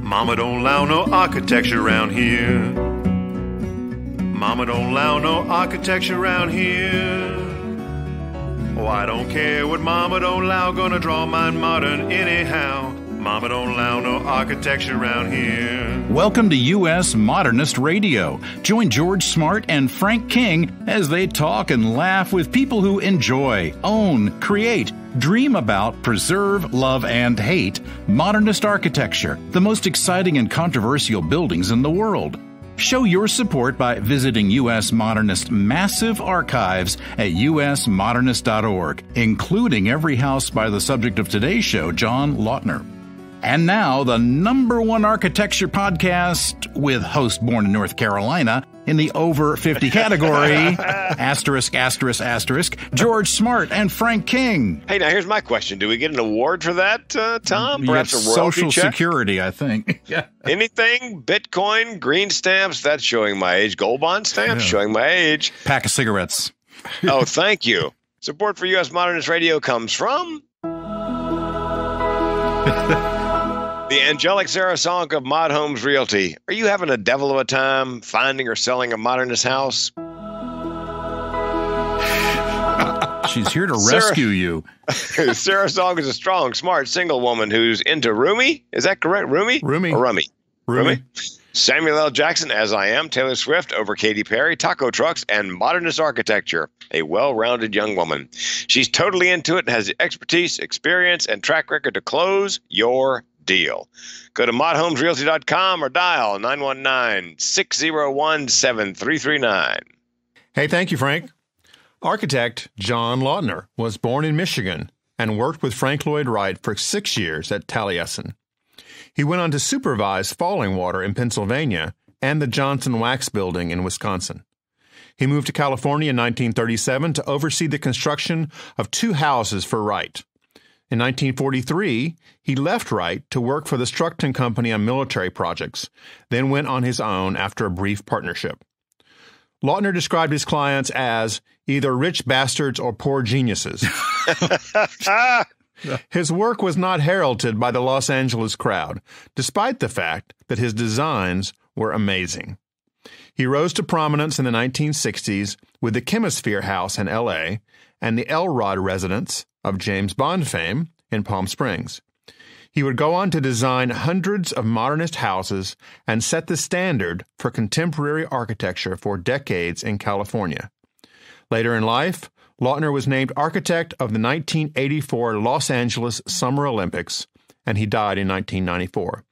Mama don't allow no architecture around here. Mama don't allow no architecture around here. Oh, I don't care what Mama don't allow, gonna draw mine modern anyhow. Mama don't allow no architecture around here. Welcome to US Modernist Radio. Join George Smart and Frank King as they talk and laugh with people who enjoy, own, create, dream about, preserve, love, and hate modernist architecture, the most exciting and controversial buildings in the world. Show your support by visiting US Modernist massive archives at usmodernist.org, including every house by the subject of today's show, John Lautner. And now, the #1 architecture podcast with host born in North Carolina in the over 50 category, ****, George Smart and Frank King. Hey, now here's my question. Do we get an award for that, Tom? Perhaps a royalty Social check? Security, I think. Yeah. Anything? Bitcoin, green stamps, that's showing my age. Gold bond stamps, showing my age. Pack of cigarettes. Oh, thank you. Support for US Modernist Radio comes from... the angelic Sarah song of Mod Homes Realty. Are you having a devil of a time finding or selling a modernist house? She's here to rescue you. Sarah Song is a strong, smart, single woman who's into Rumi. Is that correct? Rumi? Rumi. Or Rummy? Rumi. Samuel L. Jackson, As I Am, Taylor Swift, Over Katy Perry, taco trucks, and modernist architecture. A well-rounded young woman. She's totally into it and has the expertise, experience, and track record to close your deal. Go to modhomesrealty.com or dial 919-601-7339. Hey, thank you, Frank. Architect John Lautner was born in Michigan and worked with Frank Lloyd Wright for 6 years at Taliesin. He went on to supervise Fallingwater in Pennsylvania and the Johnson Wax Building in Wisconsin. He moved to California in 1937 to oversee the construction of 2 houses for Wright. In 1943, he left Wright to work for the Structon Company on military projects, then went on his own after a brief partnership. Lautner described his clients as either rich bastards or poor geniuses. His work was not heralded by the Los Angeles crowd, despite the fact that his designs were amazing. He rose to prominence in the 1960s with the Chemisphere House in L.A. and the Elrod residence of James Bond fame in Palm Springs. He would go on to design hundreds of modernist houses and set the standard for contemporary architecture for decades in California. Later in life, Lautner was named architect of the 1984 Los Angeles Summer Olympics, and he died in 1994.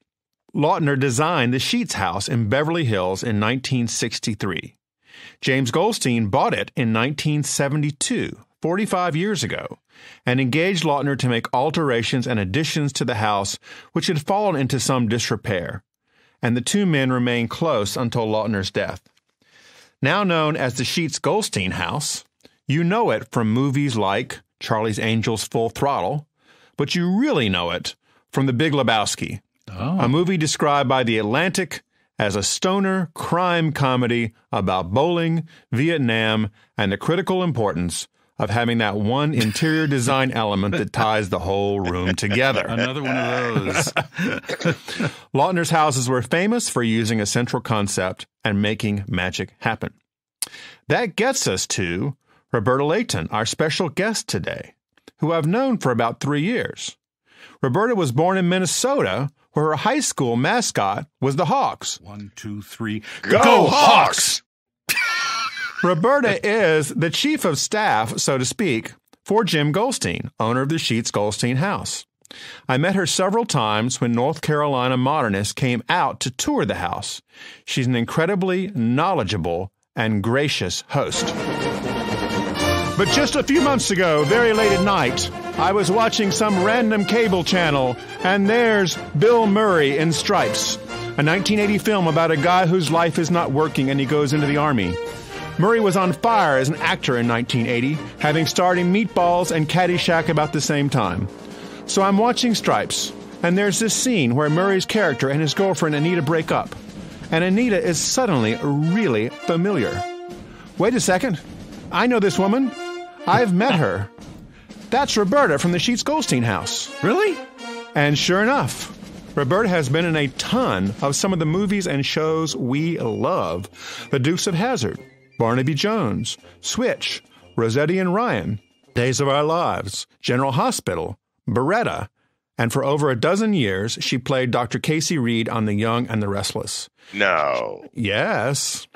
Lautner designed the Sheats House in Beverly Hills in 1963. James Goldstein bought it in 1972, 45 years ago, and engaged Lautner to make alterations and additions to the house which had fallen into some disrepair, and the two men remained close until Lautner's death. Now known as the Sheats-Goldstein House, you know it from movies like Charlie's Angels Full Throttle, but you really know it from The Big Lebowski, a movie described by The Atlantic as a stoner crime comedy about bowling, Vietnam, and the critical importance of having that one interior design element that ties the whole room together. Another one of those. Lautner's houses were famous for using a central concept and making magic happen. That gets us to Roberta Leighton, our special guest today, who I've known for about 3 years. Roberta was born in Minnesota, where her high school mascot was the Hawks. 1, 2, 3. Go Hawks! Roberta is the chief of staff, so to speak, for Jim Goldstein, owner of the Sheats-Goldstein House. I met her several times when North Carolina modernists came out to tour the house. She's an incredibly knowledgeable and gracious host. But just a few months ago, very late at night, I was watching some random cable channel, and there's Bill Murray in Stripes, a 1980 film about a guy whose life is not working and he goes into the Army. Murray was on fire as an actor in 1980, having starred in Meatballs and Caddyshack about the same time. So I'm watching Stripes, and there's this scene where Murray's character and his girlfriend Anita break up, and Anita is suddenly really familiar. Wait a second. I know this woman. I've met her. That's Roberta from the Sheats-Goldstein House. Really? And sure enough, Roberta has been in a ton of some of the movies and shows we love. The Dukes of Hazzard, Barnaby Jones, Switch, Rossetti and Ryan, Days of Our Lives, General Hospital, Beretta, and for over a dozen years, she played Dr. Casey Reed on The Young and the Restless. No. Yes.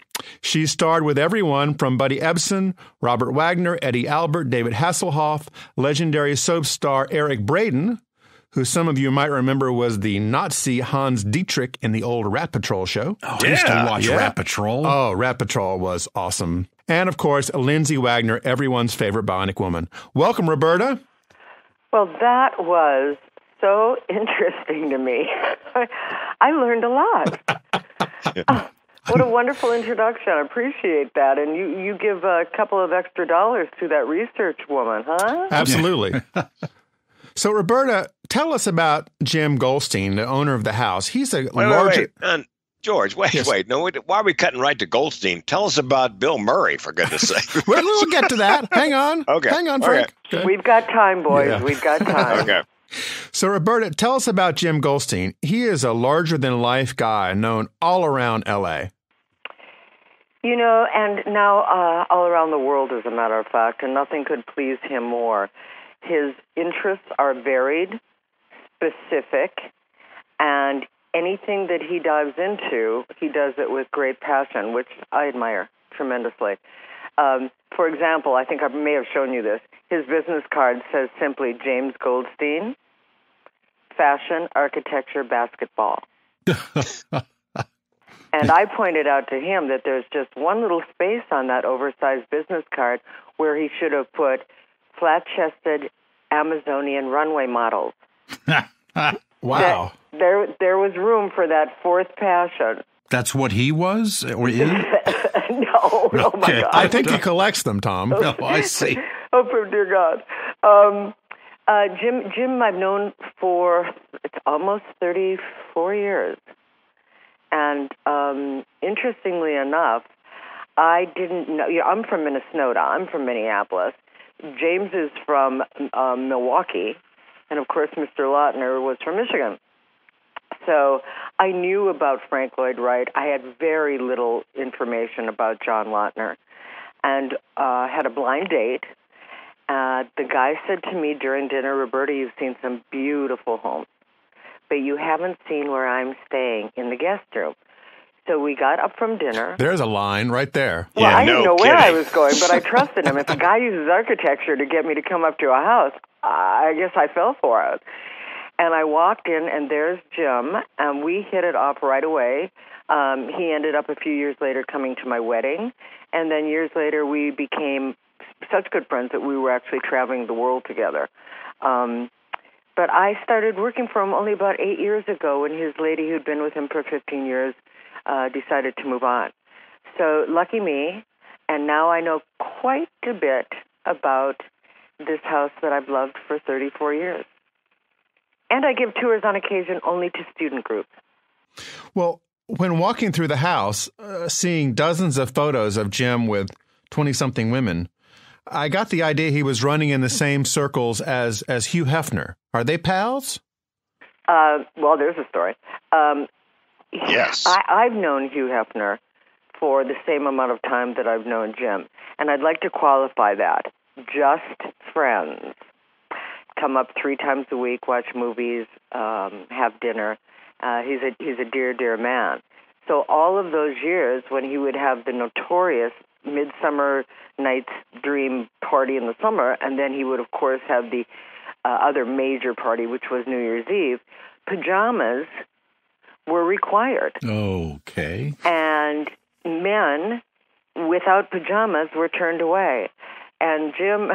She starred with everyone from Buddy Ebsen, Robert Wagner, Eddie Albert, David Hasselhoff, legendary soap star Eric Braeden, who some of you might remember was the Nazi Hans Dietrich in the old Rat Patrol show. Oh, I used to watch Rat Patrol. Oh, Rat Patrol was awesome. And, of course, Lindsay Wagner, everyone's favorite bionic woman. Welcome, Roberta. Well, that was so interesting to me. I learned a lot. What a wonderful introduction. I appreciate that. And you give a couple of extra dollars to that research woman, huh? Absolutely. So, Roberta, tell us about Jim Goldstein, the owner of the house. He's a larger... Wait. George, wait. No, why are we cutting right to Goldstein? Tell us about Bill Murray, for goodness sake. We'll get to that. Hang on. Okay. Hang on, Frank. Okay. We've got time, boys. Yeah. We've got time. Okay. So, Roberta, tell us about Jim Goldstein. He is a larger-than-life guy known all around L.A. You know, and now all around the world, as a matter of fact, and nothing could please him more. His interests are varied, specific, and anything that he dives into, he does it with great passion, which I admire tremendously. For example, I think I may have shown you this. His business card says simply James Goldstein, fashion, architecture, basketball. And I pointed out to him that there's just one little space on that oversized business card where he should have put flat-chested Amazonian runway models. Wow. There was room for that fourth passion. That's what he was? Or is? No, oh my God. I think he collects them, Tom. Oh, I see. Oh, dear God. Jim I've known for almost 34 years. And interestingly enough, I didn't know. I'm from Minnesota. I'm from Minneapolis. James is from Milwaukee. And, of course, Mr. Lautner was from Michigan. So I knew about Frank Lloyd Wright. I had very little information about John Lautner. And had a blind date. The guy said to me during dinner, Roberta, you've seen some beautiful homes, but you haven't seen where I'm staying in the guest room. So we got up from dinner. There's a line right there. Well, I didn't know where I was going, but I trusted him. If a guy uses architecture to get me to come up to a house, I guess I fell for it. And I walked in, and there's Jim, and we hit it off right away. He ended up a few years later coming to my wedding, and then years later we became such good friends that we were actually traveling the world together. But I started working for him only about 8 years ago when his lady who'd been with him for 15 years decided to move on. So lucky me, and now I know quite a bit about this house that I've loved for 34 years. And I give tours on occasion only to student groups. Well, when walking through the house, seeing dozens of photos of Jim with 20-something women, I got the idea he was running in the same circles as Hugh Hefner. Are they pals? Well, there's a story. Yes. I've known Hugh Hefner for the same amount of time that I've known Jim. And I'd like to qualify that. Just friends. Come up 3 times a week, watch movies, have dinner. He's a dear, dear man. So all of those years when he would have the notorious Midsummer Night's Dream party in the summer, and then he would, of course, have the other major party, which was New Year's Eve, pajamas were required. Okay. And men without pajamas were turned away. And Jim,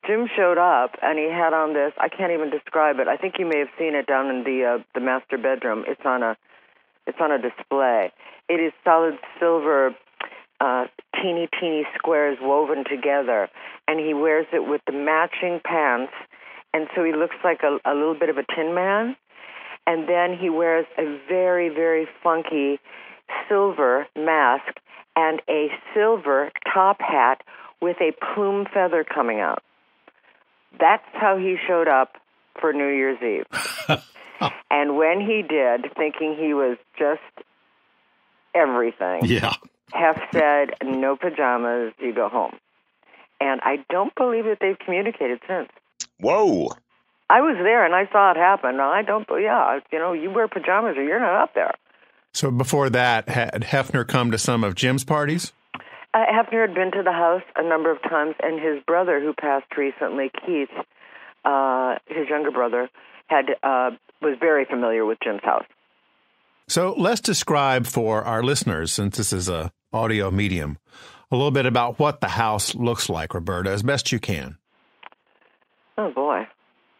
Jim showed up, and he had on this. I can't even describe it. I think you may have seen it down in the master bedroom. It's on a display. It is solid silver, teeny squares woven together, and he wears it with the matching pants, and so he looks like a little bit of a Tin Man. And then he wears a very, very funky silver mask and a silver top hat with a plume feather coming out. That's how he showed up for New Year's Eve. And when he did, thinking he was just everything, Hef said, no pajamas, you go home. And I don't believe that they've communicated since. Whoa. I was there, and I saw it happen. I don't, you wear pajamas or you're not up there. So before that, had Hefner come to some of Jim's parties? Hefner had been to the house a number of times, and his brother, who passed recently, Keith, his younger brother, was very familiar with Jim's house. So let's describe for our listeners, since this is an audio medium, a little bit about what the house looks like, Roberta, as best you can. Oh, boy.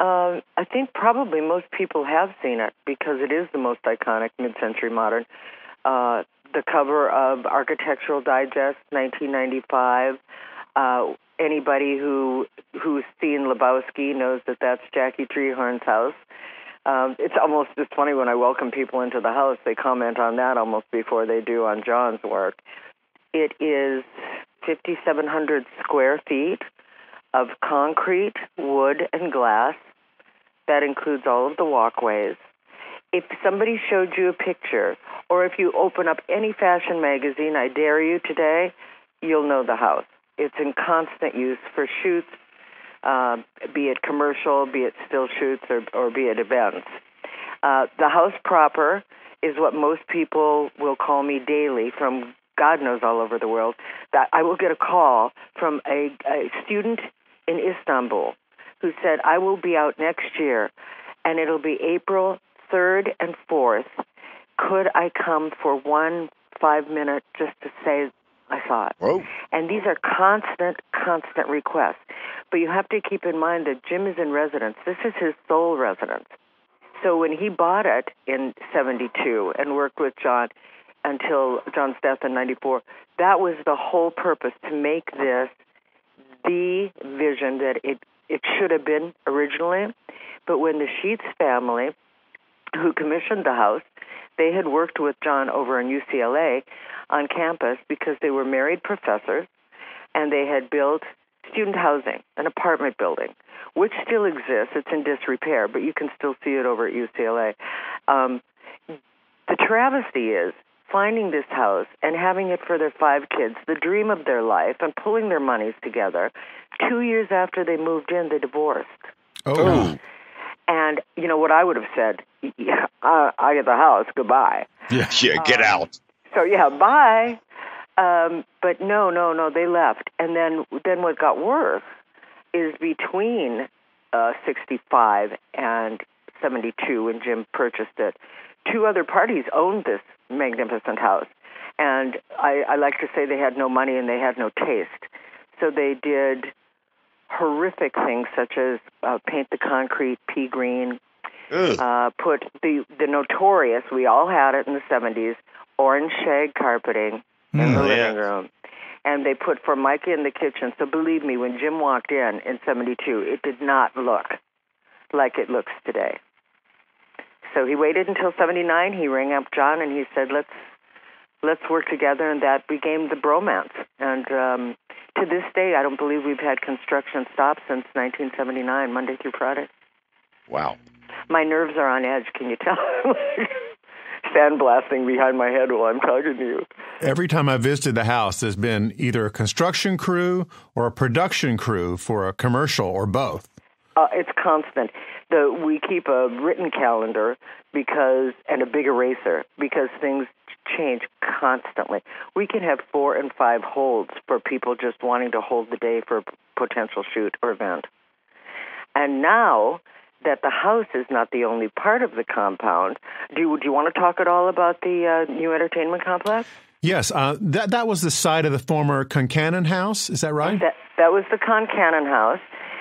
I think probably most people have seen it because it is the most iconic mid-century modern. The cover of Architectural Digest, 1995. Anybody who's seen Lebowski knows that that's Jackie Treehorn's house. It's funny when I welcome people into the house, they comment on that almost before they do on John's work. It is 5,700 square feet of concrete, wood, and glass. That includes all of the walkways. If somebody showed you a picture, or if you open up any fashion magazine, I dare you today, you'll know the house. It's in constant use for shoots, be it commercial, be it still shoots, or be it events. The house proper is what most people will call me daily from God knows all over the world. That I will get a call from a student in Istanbul who said, I will be out next year, and it'll be April 3rd and 4th. Could I come for 5 minutes just to say I saw it? Whoa. And these are constant requests. But you have to keep in mind that Jim is in residence. This is his sole residence. So when he bought it in 72 and worked with John until John's death in 94, that was the whole purpose, to make this the vision that it should have been originally. But when the Sheats family, who commissioned the house, they had worked with John over in UCLA on campus because they were married professors, and they had built student housing, an apartment building, which still exists. It's in disrepair, but you can still see it over at UCLA. The travesty is finding this house and having it for their 5 kids, the dream of their life, and pulling their monies together. 2 years after they moved in, they divorced. Oh. And you know what I would have said? Yeah, I get the house. Goodbye. Yeah, get out. So yeah, bye. But no, they left. And then what got worse is between 65 and 72, when Jim purchased it, 2 other parties owned this magnificent house. And I like to say they had no money and they had no taste. So they did horrific things such as paint the concrete pea green, put the notorious, we all had it in the 70s, orange shag carpeting in the living room. And they put Formica in the kitchen. So believe me, when Jim walked in 72, it did not look like it looks today. So he waited until 79. He rang up John and he said, let's work together, and that became the bromance. And to this day, I don't believe we've had construction stop since 1979, Monday through Friday. Wow. My nerves are on edge, can you tell? Sandblasting behind my head while I'm talking to you. Every time I visited the house, there's been either a construction crew or a production crew for a commercial, or both. It's constant. We keep a written calendar and a big eraser because things change constantly. We can have 4 and 5 holds for people just wanting to hold the day for a potential shoot or event. And now that the house is not the only part of the compound, do you want to talk at all about the new entertainment complex? Yes, that was the site of the former Concannon House, is that right? That was the Concannon House.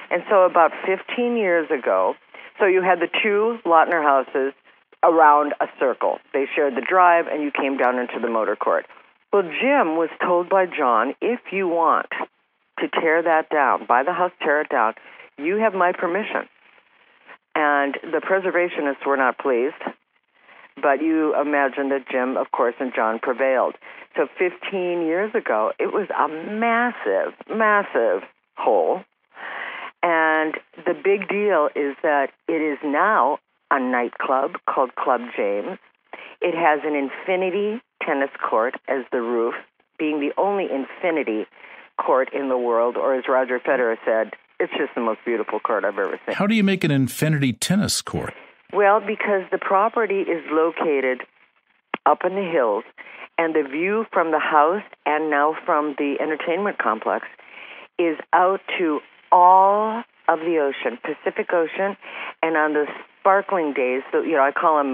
And so about 15 years ago, so you had the 2 Lautner houses around a circle. They shared the drive, and you came down into the motor court. Well, Jim was told by John, if you want to tear that down, buy the house, tear it down, you have my permission. And the preservationists were not pleased, but you imagine that Jim, of course, and John prevailed. So 15 years ago, it was a massive, massive hole. And the big deal is that it is now a nightclub called Club James. It has an infinity tennis court as the roof, being the only infinity court in the world, or as Roger Federer said, it's just the most beautiful court I've ever seen. How do you make an infinity tennis court? Well, because the property is located up in the hills, and the view from the house and now from the entertainment complex is out to all of the ocean, Pacific Ocean, and on the sparkling days, so, I call them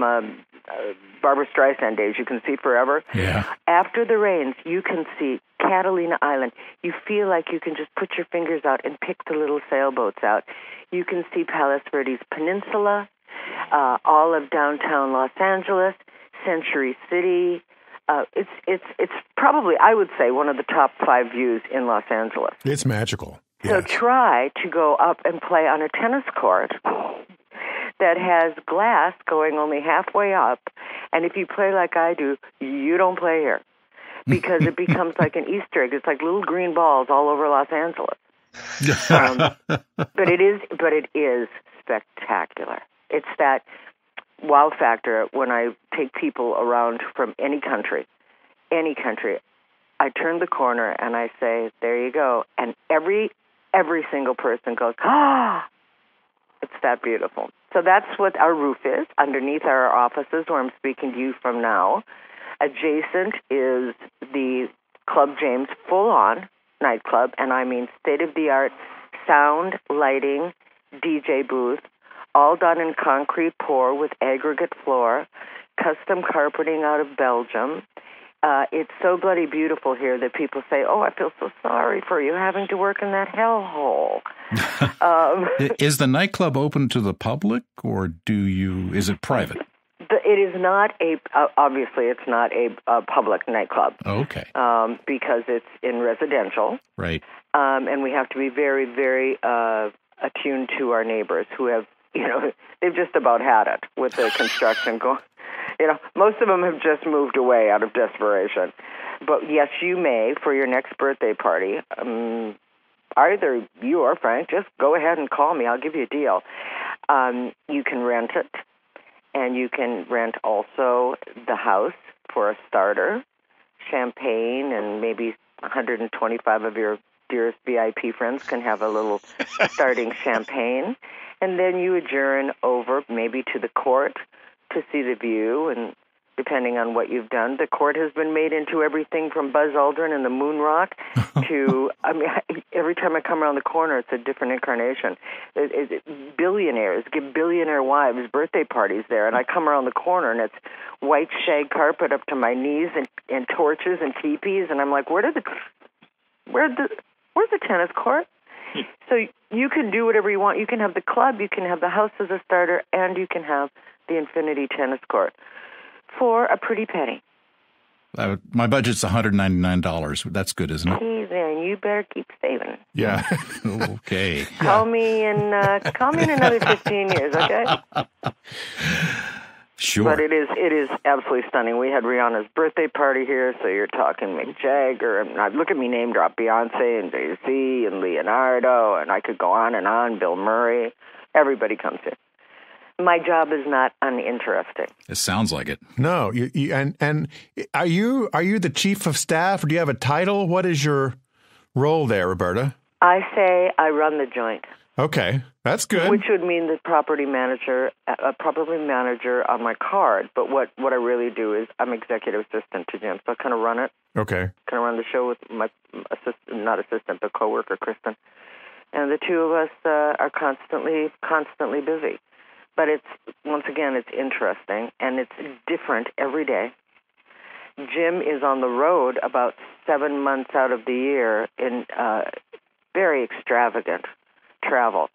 Barbra Streisand days, you can see forever. Yeah. After the rains, you can see Catalina Island. You feel like you can just put your fingers out and pick the little sailboats out. You can see Palos Verdes Peninsula, all of downtown Los Angeles, Century City. It's probably, I would say, one of the top 5 views in Los Angeles. It's magical. So Yes. try to go up and play on a tennis court that has glass going only halfway up, and if you play like I do, you don't play here because it becomes like an Easter egg. It's like little green balls all over Los Angeles. But it is spectacular. It's that wow factor when I take people around from any country. I turn the corner and I say, "There you go," and every single person goes, "Ah!" It's that beautiful. So that's what our roof is, underneath our offices where I'm speaking to you from now. Adjacent is the Club James full-on nightclub, and I mean state-of-the-art sound, lighting, DJ booth, all done in concrete pour with aggregate floor, custom carpeting out of Belgium. It's so bloody beautiful here that people say, "Oh, I feel so sorry for you having to work in that hellhole." Is the nightclub open to the public, or is it private? It is not obviously it's not a public nightclub. Okay. Because it's in residential. Right. And we have to be very, very attuned to our neighbors who have, they've just about had it with the construction going. Most of them have just moved away out of desperation. But yes, you may, for your next birthday party, either you or Frank, just go ahead and call me. I'll give you a deal. You can rent it, and you can rent also the house for a starter, champagne, and maybe 125 of your dearest VIP friends can have a little starting champagne. And then you adjourn over maybe to the court to see the view, and depending on what you've done, the court has been made into everything from Buzz Aldrin and the Moon Rock to, every time I come around the corner, it's a different incarnation. Billionaires give billionaire wives birthday parties there, and I come around the corner, and it's white shag carpet up to my knees and torches and teepees, and I'm like, where's the tennis court? So you can do whatever you want. You can have the club, you can have the house as a starter, and you can have the infinity tennis court for a pretty penny. My budget's $199. That's good, isn't it? Geez, then you better keep saving. Yeah. Okay. Call me in another 15 years, okay? Sure. But it is absolutely stunning. We had Rihanna's birthday party here, so you're talking Mick Jagger, and look at me name drop Beyonce and Jay-Z and Leonardo, and I could go on, Bill Murray. Everybody comes here. My job is not uninteresting. It sounds like it. No, and are you the chief of staff? Or do you have a title? What is your role there, Roberta? I say I run the joint. Okay, that's good. Which would mean the property manager on my card. But what I really do is I'm executive assistant to Jim, so I kind of run it. Okay. Kind of run the show with my but coworker Kristen, and the two of us are constantly busy. But it's interesting, and it's different every day. Jim is on the road about 7 months out of the year in very extravagant travel.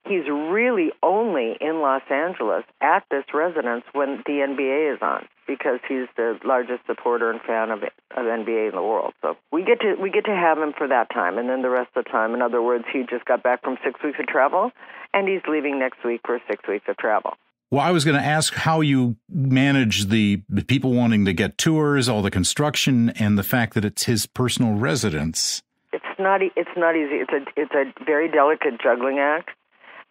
He's really only in Los Angeles at this residence when the NBA is on, because he's the largest supporter and fan of NBA in the world. So we get to have him for that time, and then the rest of the time. In other words, he just got back from 6 weeks of travel, and he's leaving next week for 6 weeks of travel. Well, I was going to ask how you manage the people wanting to get tours, all the construction, and the fact that it's his personal residence. It's not easy. It's a very delicate juggling act,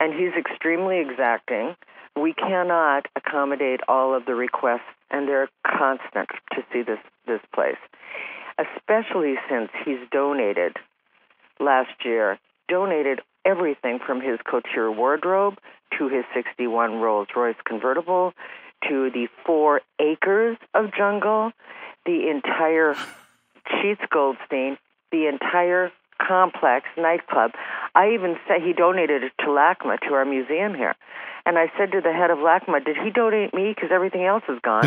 and he's extremely exacting. We cannot accommodate all of the requests, and they're constant to see this place, especially since he's donated everything from his couture wardrobe to his 61 Rolls-Royce convertible to the 4 acres of jungle, the entire Sheats-Goldstein, the entire complex nightclub. I even said he donated it to LACMA, to our museum here. And I said to the head of LACMA, did he donate me? Because everything else is gone.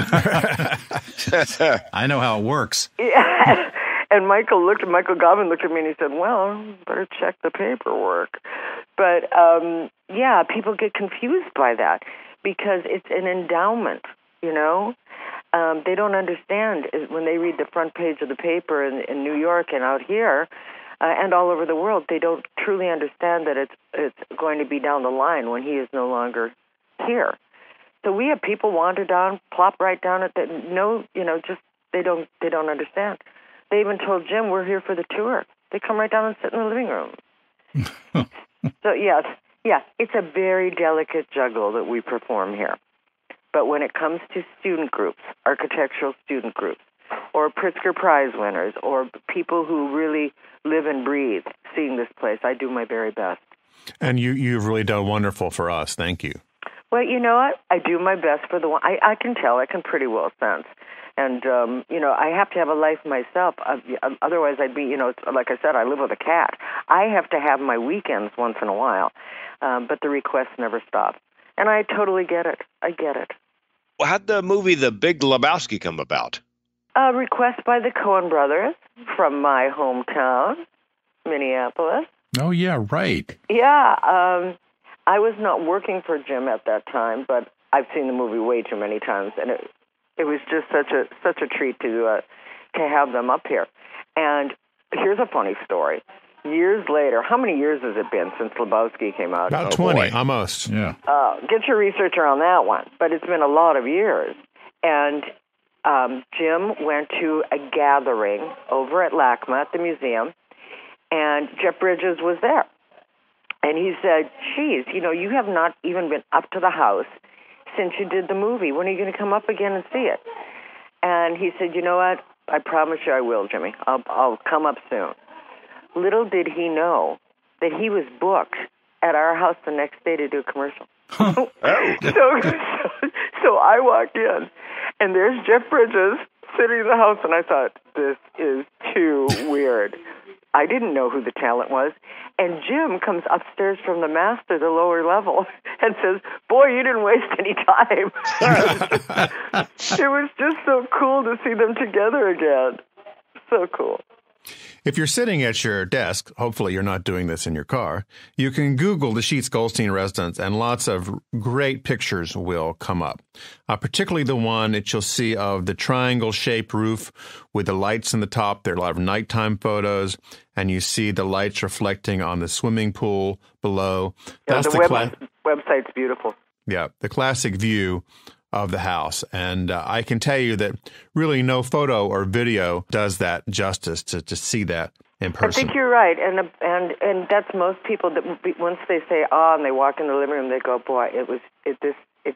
I know how it works. Yeah. And Michael Gobbin looked at me and he said, well, better check the paperwork. But, yeah, people get confused by that because it's an endowment, you know. They don't understand when they read the front page of the paper in New York and out here and all over the world. They don't truly understand that it's going to be down the line when he is no longer here. So we have people wander down, plop right down at the just they don't understand. They even told Jim, we're here for the tour. They come right down and sit in the living room. So yes, it's a very delicate juggle that we perform here. But when it comes to student groups, architectural student groups, or Pritzker Prize winners, or people who really live and breathe seeing this place, I do my very best. And you've really done wonderful for us. Thank you. Well, you know what? I do my best for the one. I can tell. I can pretty well sense. And, I have to have a life myself. Otherwise, I'd be, like I said, I live with a cat. I have to have my weekends once in a while. But the requests never stop. And I totally get it. I get it. Well, how'd the movie The Big Lebowski come about? A request by the Coen brothers from my hometown, Minneapolis. Oh, yeah, right. Yeah. I was not working for Jim at that time, but I've seen the movie way too many times, and it was just such a treat to have them up here. And here's a funny story. Years later, how many years has it been since Lebowski came out? About 20, almost. Yeah. Get your research on that one. But it's been a lot of years. And Jim went to a gathering over at LACMA at the museum, and Jeff Bridges was there. And he said, geez, you have not even been up to the house since you did the movie. When are you going to come up again and see it? And he said, you know what? I promise you I will, Jimmy. I'll come up soon. Little did he know that he was booked at our house the next day to do a commercial. So I walked in, and there's Jeff Bridges sitting in the house, and I thought, this is too weird. I didn't know who the talent was. And Jim comes upstairs from the master, the lower level, and says, boy, you didn't waste any time. It was just so cool to see them together again. So cool. If you're sitting at your desk, hopefully you're not doing this in your car, you can Google the Sheats-Goldstein residence, and lots of great pictures will come up, particularly the one that you'll see of the triangle-shaped roof with the lights in the top. There are a lot of nighttime photos, and you see the lights reflecting on the swimming pool below. Yeah, the website's beautiful. Yeah, the classic view of the house. And I can tell you that really no photo or video does that justice to see that in person. I think you're right. And that's most people that once they say, and they walk in the living room, they go, boy, it's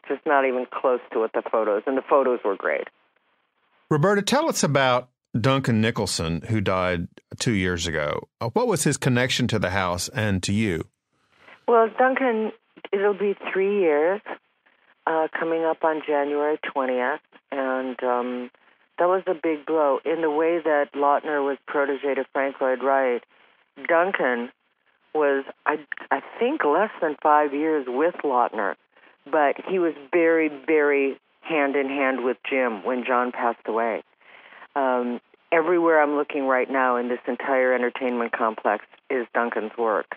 just not even close to what the photos, and the photos were great. Roberta, tell us about Duncan Nicholson, who died 2 years ago. What was his connection to the house and to you? Well, Duncan, it'll be 3 years. Coming up on January 20th, and that was a big blow. In the way that Lautner was protege to Frank Lloyd Wright, Duncan was, I think, less than 5 years with Lautner, but he was very, very hand-in-hand with Jim when John passed away. Everywhere I'm looking right now in this entire entertainment complex is Duncan's work.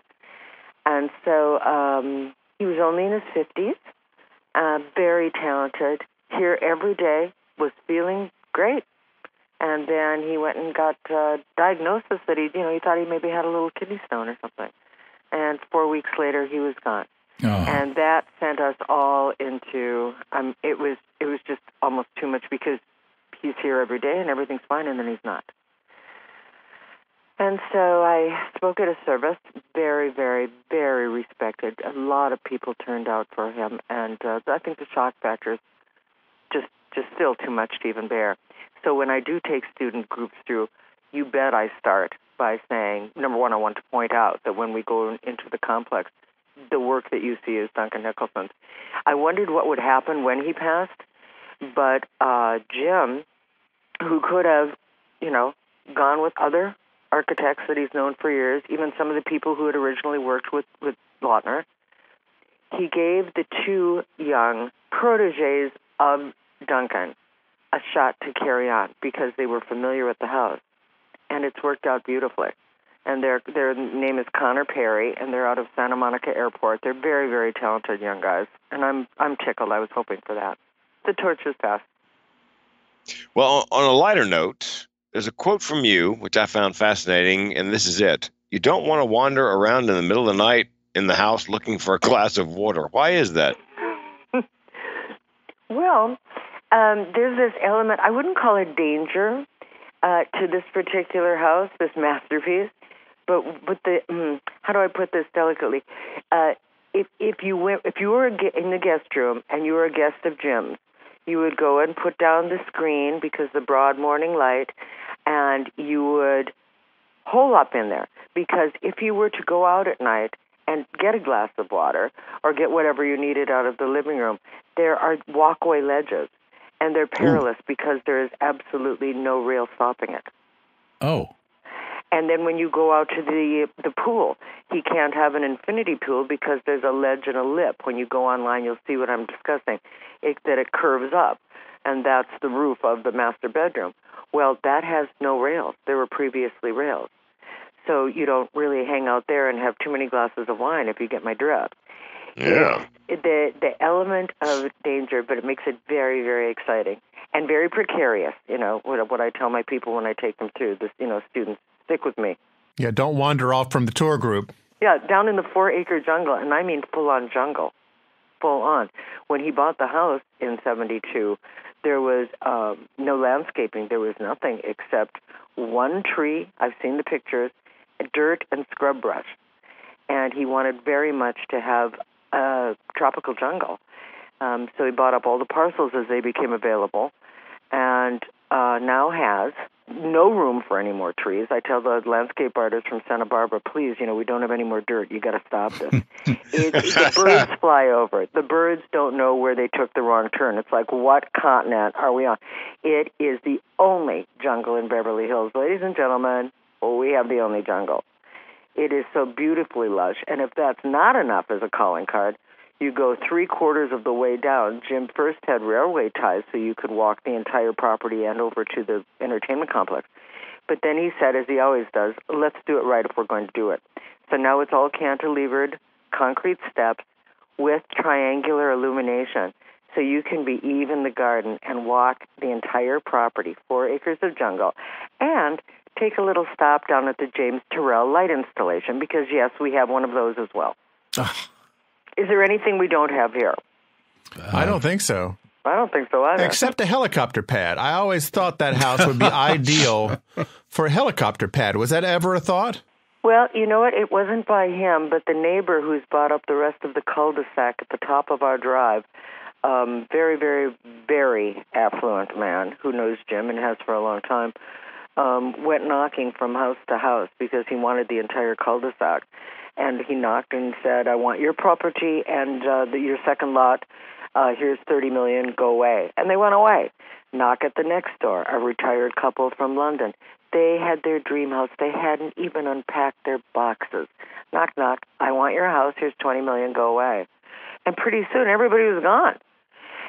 And so he was only in his 50s. Very talented, here every day, was feeling great. And then he went and got diagnosis that he thought he maybe had a little kidney stone or something. And 4 weeks later, he was gone. Oh. And that sent us all into, it was just almost too much because he's here every day and everything's fine, and then he's not. And so I spoke at a service, very, very, very respected. A lot of people turned out for him, and I think the shock factor is just still too much to even bear. So when I do take student groups through, you bet I start by saying, number one, I want to point out that when we go into the complex, the work that you see is Duncan Nicholson's. I wondered what would happen when he passed, but Jim, who could have, gone with other architects that he's known for years, even some of the people who had originally worked with Lautner, he gave the two young proteges of Duncan a shot to carry on because they were familiar with the house. And it's worked out beautifully. And their name is Connor Perry, and they're out of Santa Monica Airport. They're very, very talented young guys, and I'm tickled. I was hoping for that. The torch was passed. Well, on a lighter note, there's a quote from you, which I found fascinating, and this is it. You don't want to wander around in the middle of the night in the house looking for a glass of water. Why is that? Well, there's this element, I wouldn't call it danger to this particular house, this masterpiece, but the how do I put this delicately? If you were in the guest room and you were a guest of Jim's, you would go and put down the screen because the broad morning light, and you would hole up in there. Because if you were to go out at night and get a glass of water or get whatever you needed out of the living room, there are walkway ledges, and they're perilous because there is absolutely no rail stopping it. Oh. And then when you go out to the pool, he can't have an infinity pool because there's a ledge and a lip. When you go online, you'll see what I'm discussing, that it curves up, and that's the roof of the master bedroom. Well, that has no rails. There were previously rails. So you don't really hang out there and have too many glasses of wine, if you get my drift. Yeah. The element of danger, but it makes it very, very exciting and very precarious. What I tell my people when I take them through this, students, stick with me. Yeah, don't wander off from the tour group. Yeah, down in the 4-acre jungle, and I mean full-on jungle, full-on. When he bought the house in 1972, there was no landscaping. There was nothing except one tree. I've seen the pictures, dirt and scrub brush. And he wanted very much to have a tropical jungle. So he bought up all the parcels as they became available, and now has no room for any more trees. I tell the landscape artist from Santa Barbara, please, we don't have any more dirt. You got to stop this. The birds fly over it. The birds don't know where they took the wrong turn. It's like, what continent are we on? It is the only jungle in Beverly Hills. Ladies and gentlemen, we have the only jungle. It is so beautifully lush. And if that's not enough as a calling card, you go 3/4 of the way down. Jim first had railway ties so you could walk the entire property and over to the entertainment complex. But then he said, as he always does, let's do it right if we're going to do it. So now it's all cantilevered concrete steps with triangular illumination. So you can be Eve in the garden and walk the entire property, 4 acres of jungle, and take a little stop down at the James Turrell light installation because, yes, we have one of those as well. Is there anything we don't have here? I don't think so. I don't think so either. Except a helicopter pad. I always thought that house would be ideal for a helicopter pad. Was that ever a thought? Well, you know what? It wasn't by him, but the neighbor who's bought up the rest of the cul-de-sac at the top of our drive, very, very, very affluent man who knows Jim and has for a long time, went knocking from house to house because he wanted the entire cul-de-sac. And he knocked and said, I want your property and your second lot. Here's $30 million. Go away. And they went away. Knock at the next door, a retired couple from London. They had their dream house. They hadn't even unpacked their boxes. Knock, knock. I want your house. Here's $20 million. Go away. And pretty soon, everybody was gone.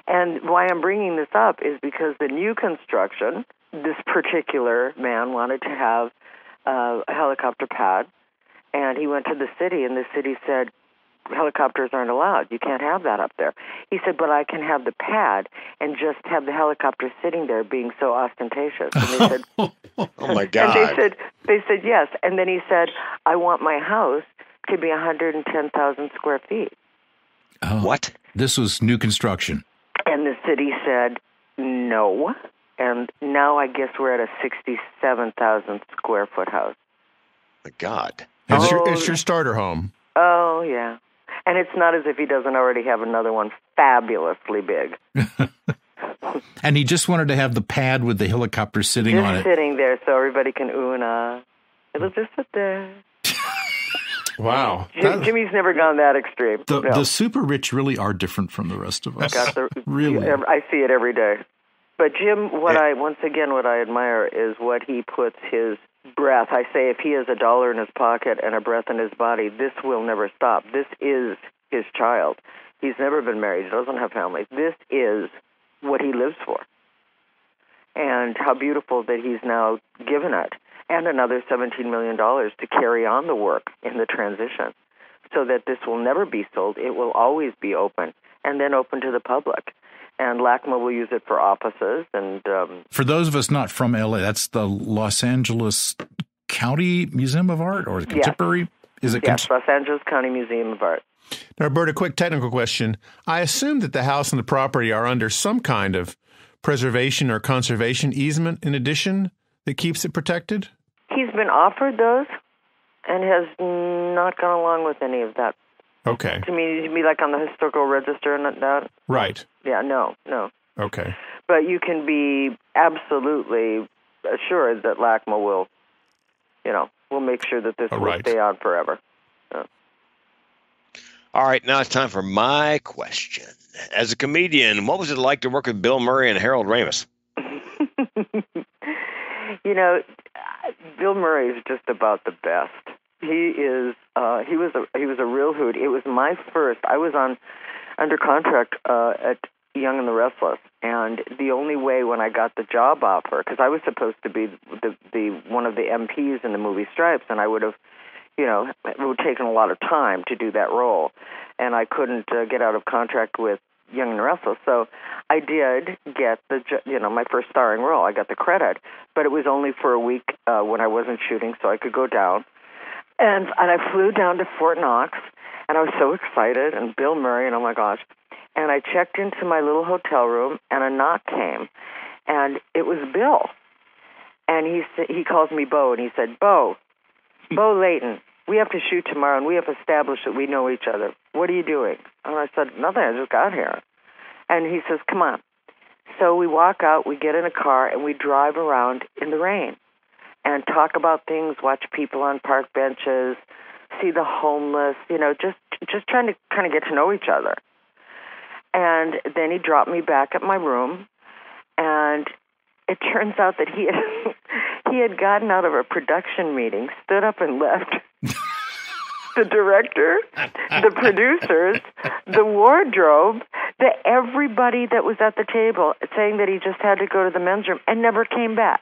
And why I'm bringing this up is because the new construction, this particular man wanted to have a helicopter pad. And he went to the city, and the city said, helicopters aren't allowed. You can't have that up there. He said, but I can have the pad and just have the helicopter sitting there being so ostentatious. And they said, oh, my God. And they said yes. And then he said, I want my house to be 110,000 square feet. Oh, what? This was new construction. And the city said, no. And now I guess we're at a 67,000 square foot house. God. It's your starter home. Oh, yeah. And it's not as if he doesn't already have another one fabulously big. And he just wanted to have the pad with the helicopter sitting on it. Sitting there so everybody can ooh and ah. It'll just sit there. Wow. Jimmy's never gone that extreme. The super rich really are different from the rest of us. Really. I see it every day. But Jim, what I admire is what he puts his breath. I say if he has $1 in his pocket and a breath in his body, this will never stop. This is his child. He's never been married. He doesn't have family. This is what he lives for. And how beautiful that he's now given it and another $17 million to carry on the work in the transition so that this will never be sold. It will always be open and then open to the public. And LACMA will use it for offices. And for those of us not from L.A., that's the Los Angeles County Museum of Art or the Contemporary? Yes, Los Angeles County Museum of Art. Now, Roberta, quick technical question. I assume that the house and the property are under some kind of preservation or conservation easement in addition that keeps it protected? He's been offered those and has not gone along with any of that. Okay. To me, like on the historical register and that? Right. Yeah, no. Okay. But you can be absolutely assured that LACMA will make sure that this will stay on forever. Yeah. All right, now it's time for my question. As a comedian, what was it like to work with Bill Murray and Harold Ramis? Bill Murray is just about the best. He was a real hoot. It was my first. I was under contract at Young and the Restless, and the only way when I got the job offer, because I was supposed to be the one of the MPs in the movie Stripes, and I would have, it would have taken a lot of time to do that role, and I couldn't get out of contract with Young and the Restless, so I did get my first starring role. I got the credit, but it was only for a week when I wasn't shooting, so I could go down. And I flew down to Fort Knox, and I was so excited, and Bill Murray, and oh my gosh. And I checked into my little hotel room, and a knock came, and it was Bill. And he calls me Bo, and he said, Bo Leighton, we have to shoot tomorrow, and we have established that we know each other. What are you doing? And I said, nothing, I just got here. And he says, come on. So we walk out, we get in a car, and we drive around in the rain and talk about things, watch people on park benches, see the homeless, just trying to kind of get to know each other. And then he dropped me back at my room, and it turns out that he had gotten out of a production meeting, stood up and left. The director, the producers, the wardrobe, everybody that was at the table saying that he just had to go to the men's room and never came back.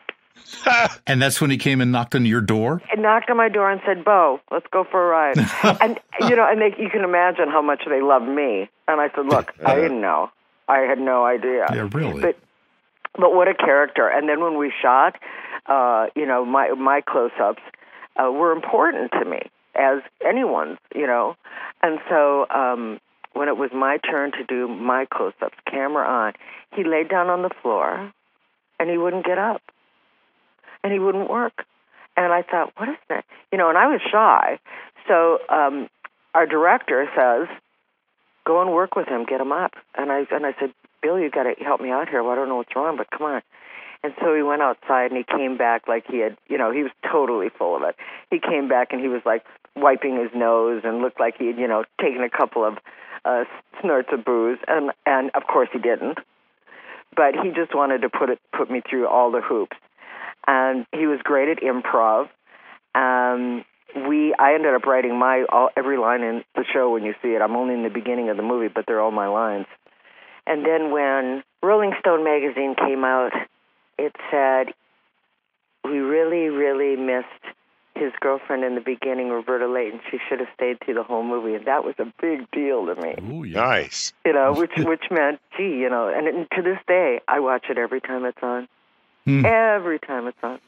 And that's when he came and knocked on your door? And knocked on my door and said, Bo, let's go for a ride. And, you can imagine how much they loved me. And I said, look, I didn't know. I had no idea. Yeah, really? But what a character. And then when we shot, my close-ups were important to me, as anyone's, And so when it was my turn to do my close-ups, camera on, he laid down on the floor, and he wouldn't get up. And he wouldn't work. And I thought, what is that? And I was shy. So our director says, go and work with him, get him up. And I said, Bill, you got to help me out here. Well, I don't know what's wrong, but come on. And so he went outside, and he came back like he had, he was totally full of it. He came back, and he was like wiping his nose and looked like he had, taken a couple of snorts of booze. And of course he didn't. But he just wanted to put me through all the hoops. And he was great at improv. I ended up writing every line in the show when you see it. I'm only in the beginning of the movie, but they're all my lines. And then when Rolling Stone magazine came out, it said, we really, really missed his girlfriend in the beginning, Roberta Leighton. She should have stayed through the whole movie. And that was a big deal to me. Ooh, yeah. Nice. Which meant, gee, and to this day, I watch it every time it's on. Every time it's on.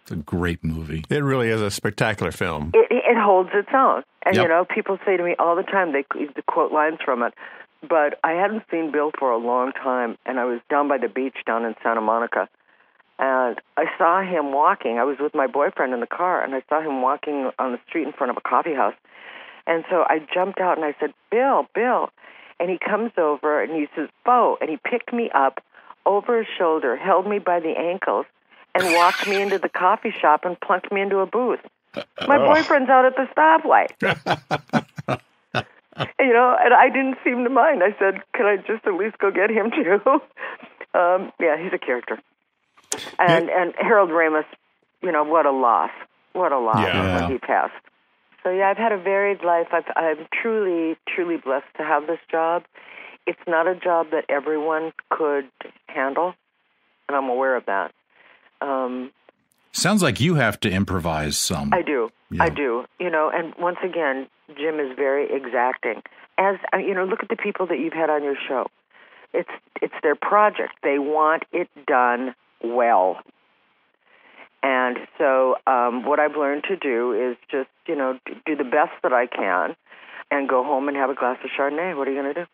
It's a great movie. It really is a spectacular film. It holds its own. And, Yep. People say to me all the time, they quote lines from it. But I hadn't seen Bill for a long time, and I was down by the beach down in Santa Monica. And I saw him walking. I was with my boyfriend in the car, and I saw him walking on the street in front of a coffee house. And so I jumped out and I said, Bill, Bill. And he comes over and he says, Bo. And he picked me up over his shoulder, held me by the ankles, and walked me into the coffee shop and plunked me into a booth. My boyfriend's out at the stoplight. And I didn't seem to mind. I said, can I just at least go get him too? Yeah, he's a character. And Harold Ramis, what a loss. What a loss when he passed. So, yeah, I've had a varied life. I'm truly, truly blessed to have this job. It's not a job that everyone could handle, and I'm aware of that. Sounds like you have to improvise some. I do. Yeah. I do. And once again, Jim is very exacting. As look at the people that you've had on your show. It's their project. They want it done well. And so what I've learned to do is just, do the best that I can and go home and have a glass of Chardonnay. What are you going to do?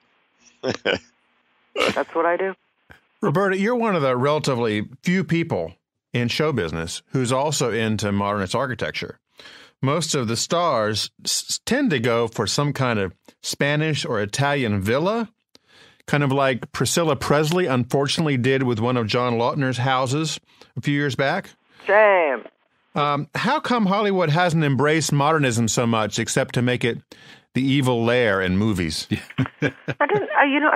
That's what I do. Roberta, you're one of the relatively few people in show business who's also into modernist architecture. Most of the stars tend to go for some kind of Spanish or Italian villa, kind of like Priscilla Presley unfortunately did with one of John Lautner's houses a few years back. Shame. How come Hollywood hasn't embraced modernism so much except to make it the evil lair in movies? I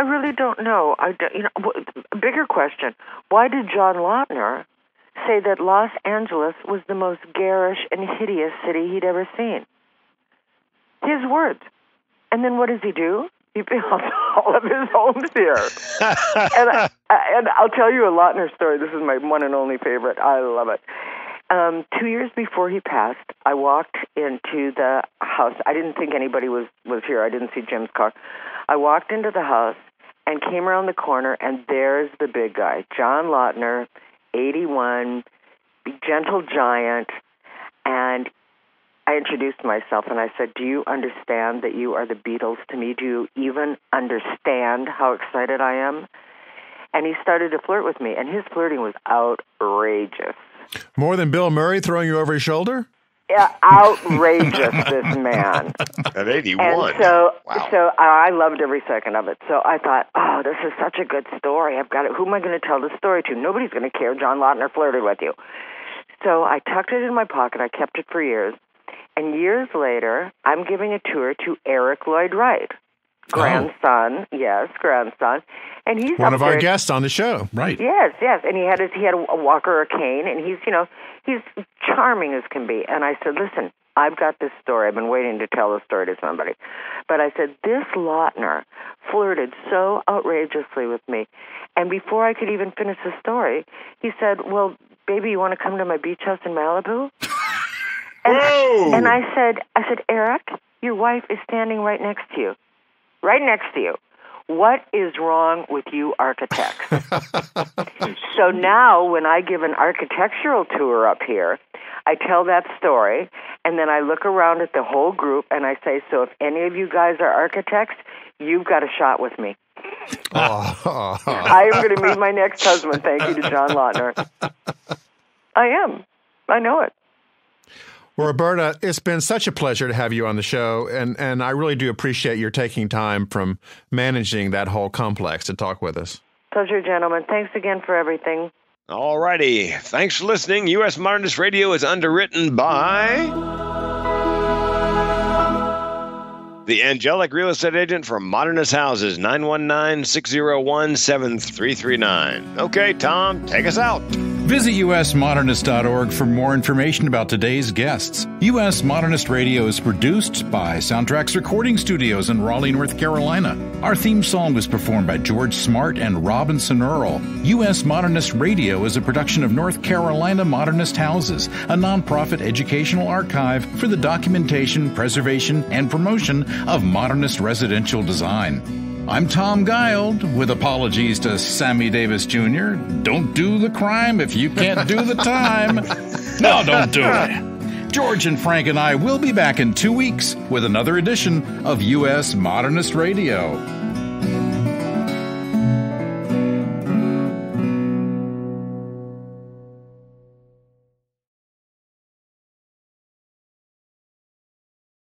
really don't know. A bigger question, why did John Lautner say that Los Angeles was the most garish and hideous city he'd ever seen? His words. And then what does he do? He builds all of his homes here. and I'll tell you a Lautner story. This is my one and only favorite. I love it. 2 years before he passed, I walked into the house. I didn't think anybody was here. I didn't see Jim's car. I walked into the house and came around the corner, and there's the big guy, John Lautner, 81, gentle giant, and I introduced myself, and I said, do you understand that you are the Beatles to me? Do you even understand how excited I am? And he started to flirt with me, and his flirting was outrageous. More than Bill Murray throwing you over his shoulder? Yeah, outrageous, this man. At 81. And so I loved every second of it. So I thought, oh, this is such a good story. I've got it. Who am I going to tell the story to? Nobody's going to care. John Lautner flirted with you. So I tucked it in my pocket. I kept it for years. And years later, I'm giving a tour to Eric Lloyd Wright, grandson, grandson, and he's one of our guests on the show, right? Yes, and he had a walker or a cane, and he's charming as can be. And I said, listen, I've got this story. I've been waiting to tell the story to somebody, but I said this Lautner flirted so outrageously with me, and before I could even finish the story, he said, "Well, baby, you want to come to my beach house in Malibu?" And I said, Eric, your wife is standing right next to you. Right next to you. What is wrong with you architects? So now when I give an architectural tour up here, I tell that story, and then I look around at the whole group, and I say, so if any of you guys are architects, you've got a shot with me. I am going to meet my next husband, thank you to John Lautner. I am. I know it. Well, Roberta, it's been such a pleasure to have you on the show, and I really do appreciate your taking time from managing that whole complex to talk with us. Pleasure, gentlemen. Thanks again for everything. All righty. Thanks for listening. US Modernist Radio is underwritten by the Angelic Real Estate Agent for Modernist Houses, 919-601-7339. Okay, Tom, take us out. Visit usmodernist.org for more information about today's guests. US Modernist Radio is produced by Soundtracks Recording Studios in Raleigh, North Carolina. Our theme song was performed by George Smart and Robinson Earl. US Modernist Radio is a production of North Carolina Modernist Houses, a nonprofit educational archive for the documentation, preservation, and promotion of modernist residential design. I'm Tom Guild, with apologies to Sammy Davis Jr. Don't do the crime if you can't do the time. No, don't do it. George and Frank and I will be back in 2 weeks with another edition of US Modernist Radio.